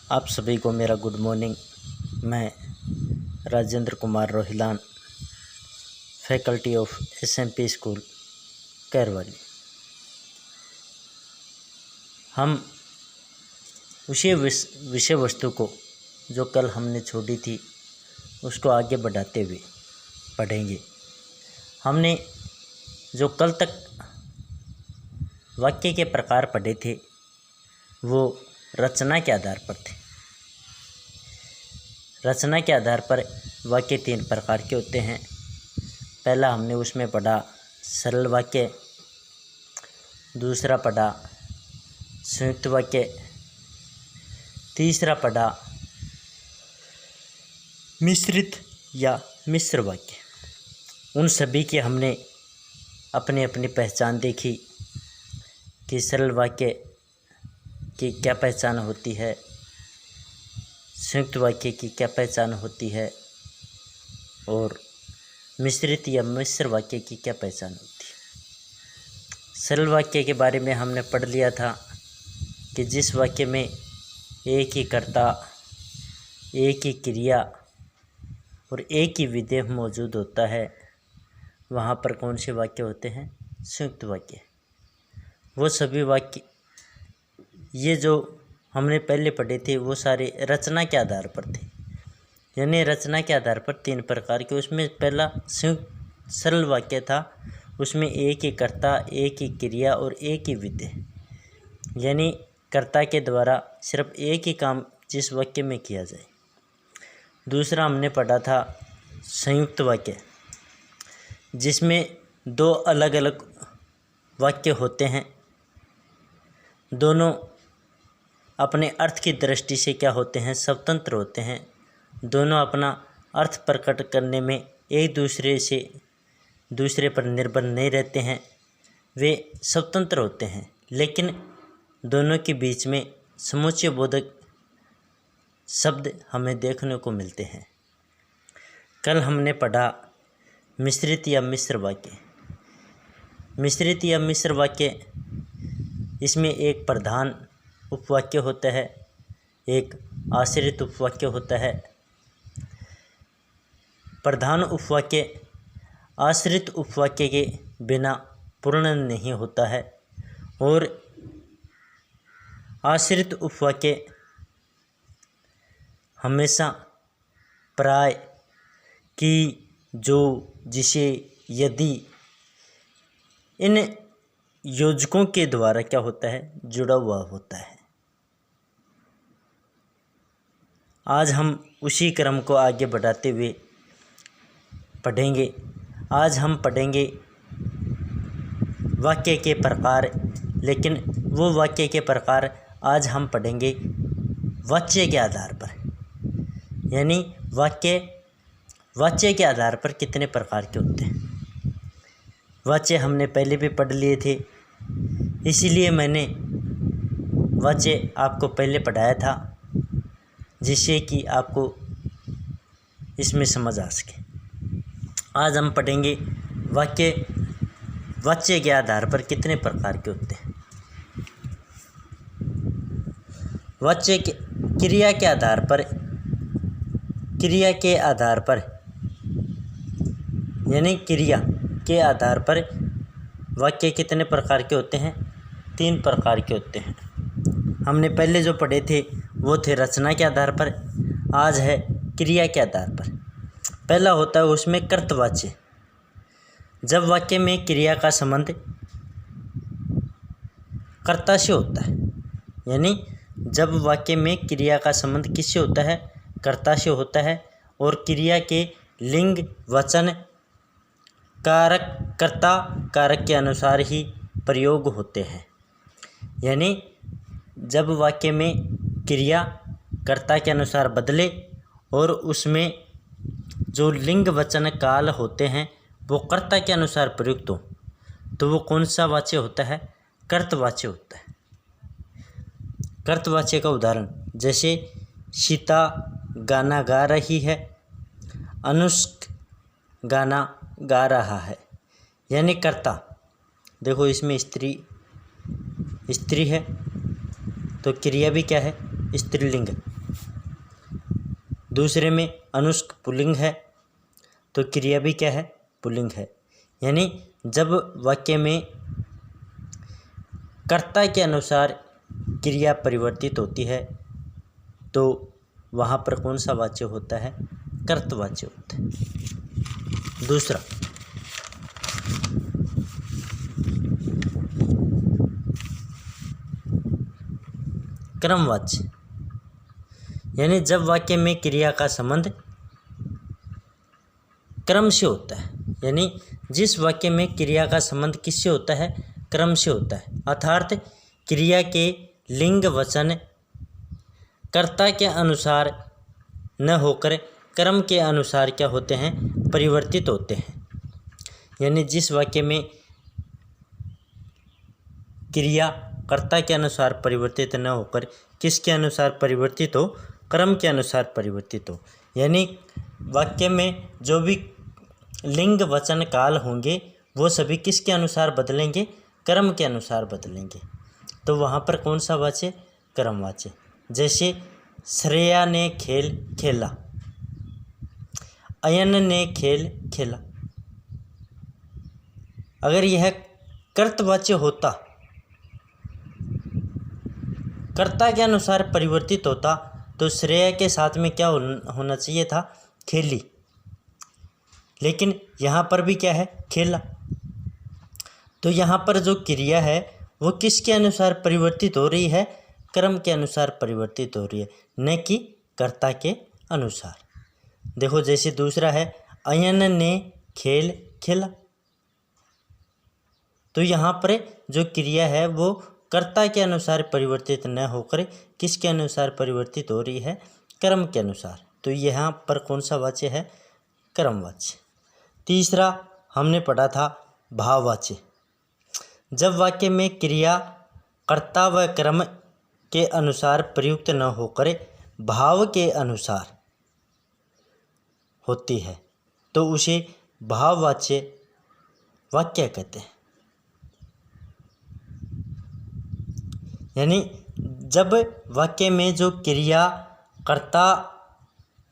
आप सभी को मेरा गुड मॉर्निंग। मैं Rajendra Kumar Rohilan, faculty of SMP school Kairwali. हम उसी विषय वस्तु को जो कल हमने छोड़ी थी उसको आगे बढ़ाते हुए पढ़ेंगे। हमने जो कल तक वाक्य के प्रकार पढ़े थे वो रचना के आधार पर थे। रचना के आधार पर वाक्य 3 प्रकार के होते हैं। पहला हमने उसमें पढ़ा सरल वाक्य, दूसरा पढ़ा संयुक्त वाक्य, तीसरा पढ़ा मिश्रित या मिश्र वाक्य। उन सभी की हमने अपनी अपनी पहचान देखी कि सरल वाक्य की क्या पहचान होती है, संयुक्त वाक्य की क्या पहचान होती है और मिश्रित या मिश्र वाक्य की क्या पहचान होती है। सरल वाक्य के बारे में हमने पढ़ लिया था कि जिस वाक्य में एक ही कर्ता, एक ही क्रिया और एक ही विधेय मौजूद होता है वहाँ पर कौन से वाक्य होते हैं? संयुक्त वाक्य। वो सभी वाक्य ये जो हमने पहले पढ़े थे वो सारे रचना के आधार पर थे, यानी रचना के आधार पर 3 प्रकार के। उसमें पहला संयुक्त सरल वाक्य था, उसमें एक ही कर्ता, एक ही क्रिया और एक ही विधेय, यानी कर्ता के द्वारा सिर्फ एक ही काम जिस वाक्य में किया जाए। दूसरा हमने पढ़ा था संयुक्त वाक्य, जिसमें 2 अलग अलग वाक्य होते हैं, दोनों अपने अर्थ की दृष्टि से क्या होते हैं? स्वतंत्र होते हैं। दोनों अपना अर्थ प्रकट करने में एक दूसरे पर निर्भर नहीं रहते हैं, वे स्वतंत्र होते हैं, लेकिन दोनों के बीच में समुच्चय बोधक शब्द हमें देखने को मिलते हैं। कल हमने पढ़ा मिश्रित या मिश्र वाक्य। मिश्रित या मिश्र वाक्य, इसमें एक प्रधान उपवाक्य होता है, एक आश्रित उपवाक्य होता है। प्रधान उपवाक्य आश्रित उपवाक्य के बिना पूर्ण नहीं होता है और आश्रित उपवाक्य हमेशा प्राय, कि, जो, जिसे, यदि इन योजकों के द्वारा क्या होता है? जुड़ा हुआ होता है। आज हम उसी क्रम को आगे बढ़ाते हुए पढ़ेंगे। आज हम पढ़ेंगे वाक्य के प्रकार, लेकिन वो वाक्य के प्रकार आज हम पढ़ेंगे वाच्य के आधार पर, यानी वाच्य के आधार पर कितने प्रकार के होते हैं। वाच्य हमने पहले भी पढ़ लिए थे, इसीलिए मैंने वाच्य आपको पहले पढ़ाया था, जिससे कि आपको इसमें समझ आ सके। आज हम पढ़ेंगे वाच्य के आधार पर कितने प्रकार के होते हैं। वाच्य के क्रिया के आधार पर यानी क्रिया के आधार पर वाक्य कितने प्रकार के होते हैं? 3 प्रकार के होते हैं। हमने पहले जो पढ़े थे वो थे रचना के आधार पर, आज है क्रिया के आधार पर। पहला होता है उसमें कर्तवाच्य। जब वाक्य में क्रिया का संबंध कर्ता से होता है, यानी जब वाक्य में क्रिया का संबंध किससे होता है? कर्ता से होता है, और क्रिया के लिंग, वचन, कारक, कर्ता कारक के अनुसार ही प्रयोग होते हैं। यानी जब वाक्य में क्रिया कर्ता के अनुसार बदले और उसमें जो लिंग, वचन, काल होते हैं वो कर्ता के अनुसार प्रयुक्त हो, तो वो कौन सा वाच्य होता है? कर्तवाच्य होता है। कर्तवाच्य का उदाहरण जैसे सीता गाना गा रही है, अनुष्क गाना गा रहा है, यानी कर्ता। देखो इसमें स्त्री है तो क्रिया भी क्या है? स्त्रीलिंग। दूसरे में अनुष्क पुल्लिंग है, तो क्रिया भी क्या है, पुल्लिंग है। यानी जब वाक्य में कर्ता के अनुसार क्रिया परिवर्तित होती है तो वहाँ पर कौन सा वाच्य होता है, कर्तवाच्य होता है। दूसरा, क्रमवाच्य, यानी जब वाक्य में क्रिया का संबंध क्रम से होता है, यानी जिस वाक्य में क्रिया का संबंध किससे होता है, क्रम से होता है, अर्थात क्रिया के लिंग वचन कर्ता के अनुसार न होकर क्रम के अनुसार क्या होते हैं, परिवर्तित होते हैं। यानी जिस वाक्य में क्रिया कर्ता के अनुसार परिवर्तित न होकर किसके अनुसार परिवर्तित हो, क्रम के अनुसार परिवर्तित हो। यानी वाक्य में जो भी लिंग वचन काल होंगे वो सभी किसके अनुसार बदलेंगे, क्रम के अनुसार बदलेंगे। तो वहाँ पर कौन सा वाच्य, क्रमवाच्य। जैसे श्रेया ने खेल खेला, अयन ने खेल खेला। अगर यह कर्तवाच्य होता, कर्ता के अनुसार परिवर्तित होता, तो श्रेया के साथ में क्या होना चाहिए था, खेली। लेकिन यहाँ पर भी क्या है, खेला। तो यहाँ पर जो क्रिया है वो किसके अनुसार परिवर्तित हो रही है, क्रम के अनुसार परिवर्तित हो रही है, न कि कर्ता के अनुसार। देखो जैसे दूसरा है, अयन ने खेल खेला। तो यहाँ पर जो क्रिया है वो कर्ता के अनुसार परिवर्तित न होकर किसके अनुसार परिवर्तित हो रही है, क्रम के अनुसार। तो यहाँ पर कौन सा वाच्य है, क्रमवाच्य। तीसरा हमने पढ़ा था भाववाच्य। जब वाक्य में क्रिया कर्ता व क्रम के अनुसार प्रयुक्त न होकर भाव के अनुसार होती है तो उसे भाववाच्य वाक्य कहते हैं। यानी जब वाक्य में जो क्रिया कर्ता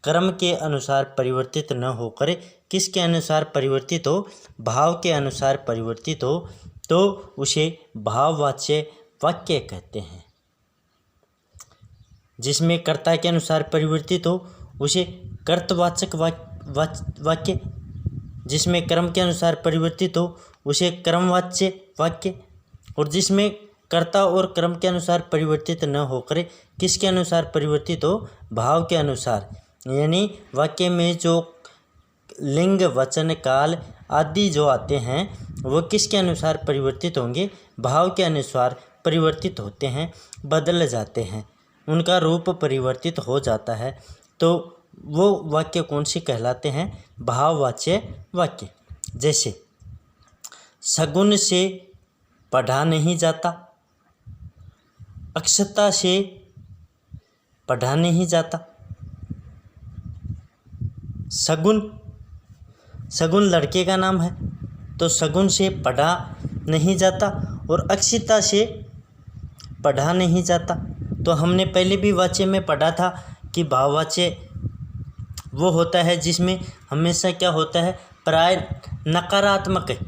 क्रम के अनुसार परिवर्तित न होकर किसके अनुसार परिवर्तित हो, भाव के अनुसार परिवर्तित हो, तो उसे भाववाच्य वाक्य कहते हैं। जिसमें कर्ता के अनुसार परिवर्तित हो उसे कर्तवाचक वाक्य, जिसमें क्रम के अनुसार परिवर्तित हो उसे क्रमवाच्य वाक्य, और जिसमें कर्ता और क्रम के अनुसार परिवर्तित न होकर किसके अनुसार परिवर्तित हो, भाव के अनुसार। यानी वाक्य में जो लिंग वचन काल आदि जो आते हैं वो किसके अनुसार परिवर्तित होंगे, भाव के अनुसार परिवर्तित होते हैं, बदल जाते हैं, उनका रूप परिवर्तित हो जाता है। तो वो वाक्य कौन से कहलाते हैं, भाववाच्य वाक्य। जैसे सगुन से पढ़ा नहीं जाता, अक्षता से पढ़ा नहीं जाता। सगुन लड़के का नाम है तो सगुन से पढ़ा नहीं जाता, और अक्षिता से पढ़ा नहीं जाता। तो हमने पहले भी वाच्य में पढ़ा था कि भाववाच्य वो होता है जिसमें हमेशा क्या होता है, प्राय नकारात्मक है,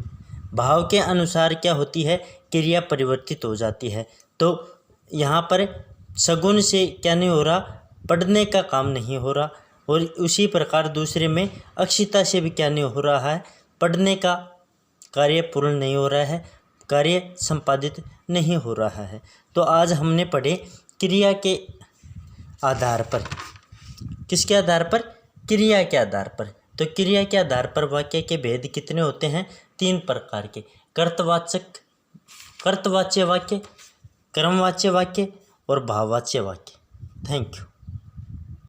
भाव के अनुसार क्या होती है, क्रिया परिवर्तित हो जाती है। तो यहाँ पर सगुन से क्या नहीं हो रहा, पढ़ने का काम नहीं हो रहा, और उसी प्रकार दूसरे में अक्षिता से भी क्या नहीं हो रहा है, पढ़ने का कार्य पूर्ण नहीं हो रहा है, कार्य संपादित नहीं हो रहा है। तो आज हमने पढ़े क्रिया के आधार पर, किसके आधार पर, क्रिया के आधार पर। तो क्रिया के आधार पर वाक्य के भेद कितने होते हैं, 3 प्रकार के, कर्तवाच्य वाक्य, क्रमवाच्य वाक्य और भाववाच्य वाक्य। Thank you.